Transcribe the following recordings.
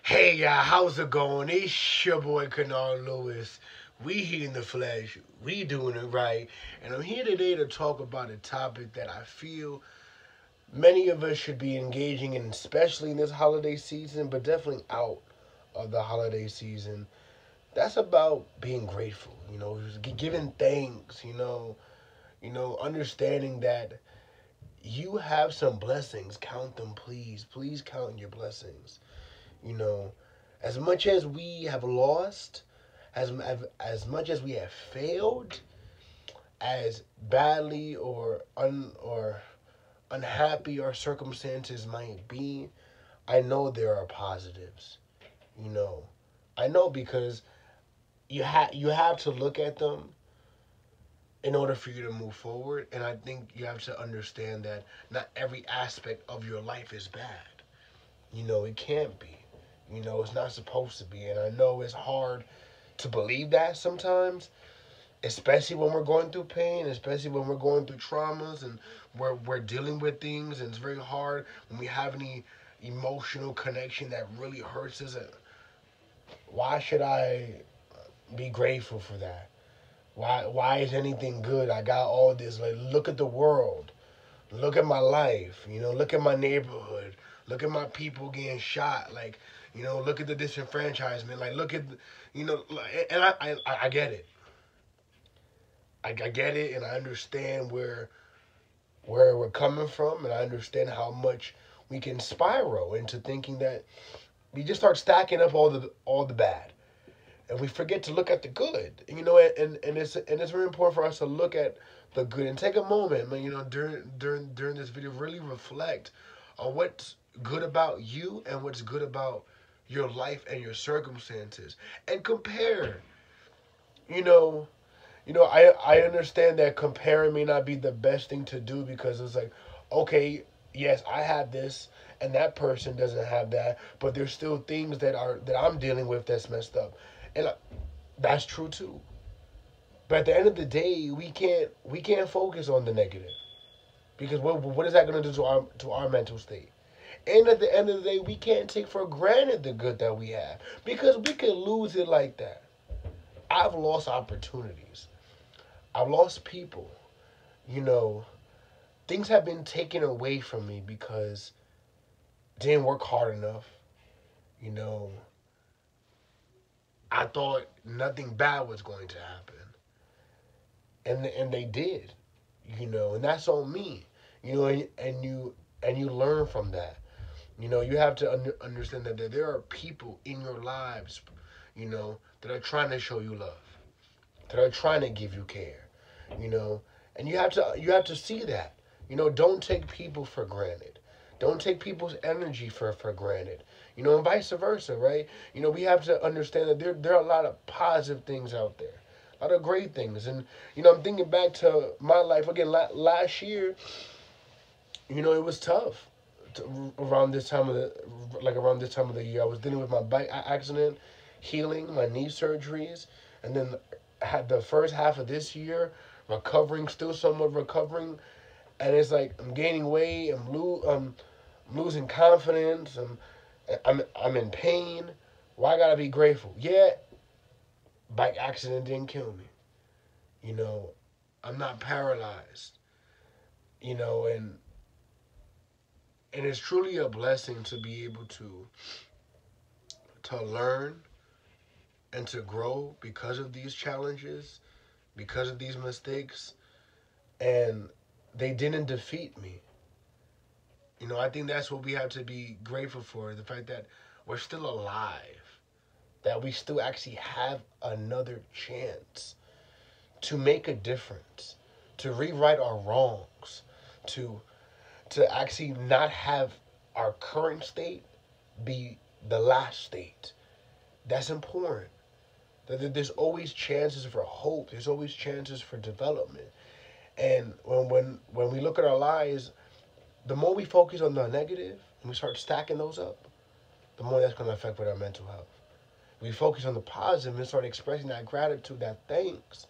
Hey y'all, how's it going? It's your boy Kennard Lewis. We here in the flesh. We doing it right. And I'm here today to talk about a topic that I feel many of us should be engaging in, especially in this holiday season, but definitely out of the holiday season. That's about being grateful, giving thanks, understanding that you have some blessings. Count them, please. Please count your blessings. You know, as much as we have lost, as much as we have failed, as badly or unhappy our circumstances might be, I know there are positives. You know, I know because you have to look at them in order for you to move forward, and I think you have to understand that not every aspect of your life is bad. It can't be. It's not supposed to be. And I know it's hard to believe that sometimes, especially when we're going through pain, especially when we're going through traumas and we're dealing with things. And it's very hard when we have any emotional connection that really hurts us. Why should I be grateful for that? Why is anything good? I got all this. Like, look at the world. Look at my life. Look at my neighborhood. Look at my people getting shot. Like, look at the disenfranchisement. Like, look at, and I get it. I get it, and I understand where we're coming from, and I understand how much we can spiral into thinking that we just start stacking up all the bad, and we forget to look at the good. And it's very important for us to look at the good and take a moment, during this video, really reflect on what's good about you and what's good about your life and your circumstances, and compare. You know, I understand that comparing may not be the best thing to do because it's like, okay, yes, I have this and that person doesn't have that, but there's still things that I'm dealing with that's messed up, and that's true too. But at the end of the day, we can't focus on the negative because what is that going to do to our mental state? And at the end of the day, we can't take for granted the good that we have because we could lose it like that. I've lost opportunities. I've lost people. You know, things have been taken away from me because I didn't work hard enough. You know, I thought nothing bad was going to happen, and they did. And that's on me. And you learn from that. You have to understand that there are people in your lives, that are trying to show you love, that are trying to give you care, you know, and you have to see that. Don't take people for granted. Don't take people's energy for granted. And vice versa, right? We have to understand that there are a lot of positive things out there, a lot of great things. And I'm thinking back to my life again. Last year, it was tough. Around this time of the year, I was dealing with my bike accident, healing my knee surgeries, and then had the first half of this year recovering, still somewhat recovering, and it's like I'm gaining weight, I'm losing confidence, I'm in pain. Why I gotta be grateful? Yeah, bike accident didn't kill me. You know, I'm not paralyzed. And it's truly a blessing to be able to learn and to grow because of these challenges, because of these mistakes, and they didn't defeat me. I think that's what we have to be grateful for, the fact that we're still alive, that we still actually have another chance to make a difference, to rewrite our wrongs, to actually not have our current state be the last state. That's important. There's always chances for hope. There's always chances for development. And when we look at our lives, the more we focus on the negative and we start stacking those up, the more that's going to affect with our mental health. We focus on the positive and start expressing that gratitude, that thanks.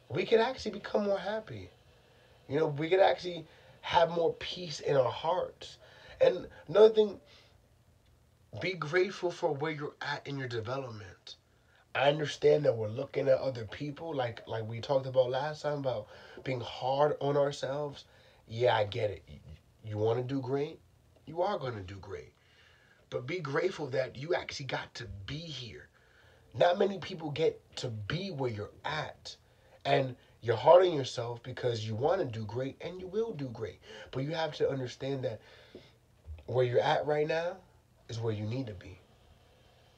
We can actually become more happy. We can actually have more peace in our hearts. And another thing, Be grateful for where you're at in your development. I understand that we're looking at other people like we talked about last time about being hard on ourselves. Yeah, I get it. You want to do great? You are going to do great. But be grateful that you actually got to be here. Not many people get to be where you're at. And you're hard on yourself because you want to do great and you will do great. But you have to understand that where you're at right now is where you need to be,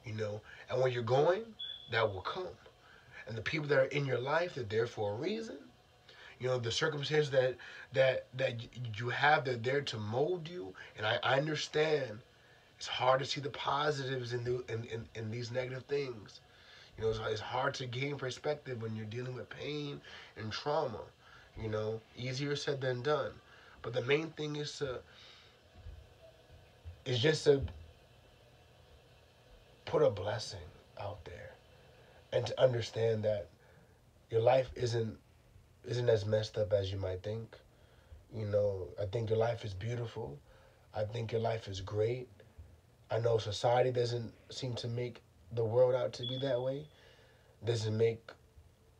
you know? And where you're going, that will come. And the people that are in your life, they're there for a reason. You know, the circumstances that you have, they're there to mold you. And I understand it's hard to see the positives in these negative things. You know, it's hard to gain perspective when you're dealing with pain and trauma. You know, easier said than done. But the main thing is just to put a blessing out there and to understand that your life isn't as messed up as you might think. You know, I think your life is beautiful. I think your life is great. I know society doesn't seem to make the world out to be that way. Doesn't make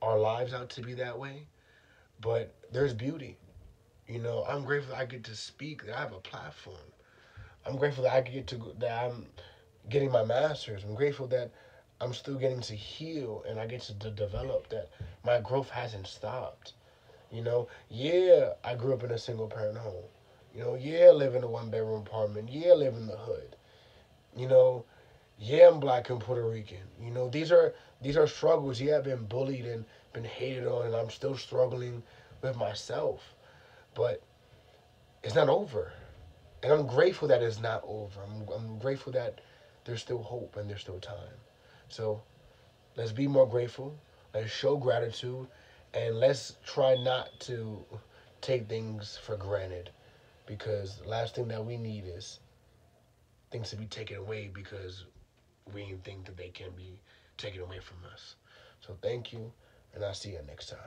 our lives out to be that way. But there's beauty. You know, I'm grateful that I get to speak, that I have a platform. I'm grateful that that I'm getting my master's. I'm grateful that I'm still getting to heal and I get to develop, that my growth hasn't stopped. You know, yeah, I grew up in a single parent home. You know, yeah, live in a 1 bedroom apartment. Yeah, live in the hood. You know, yeah, I'm black and Puerto Rican. You know, these are struggles. Yeah, I've been bullied and been hated on, and I'm still struggling with myself. But it's not over, and I'm grateful that it's not over. I'm grateful that there's still hope and there's still time. So let's be more grateful. Let's show gratitude, and let's try not to take things for granted. Because the last thing that we need is things to be taken away because we think that they can be taken away from us. So thank you, and I'll see you next time.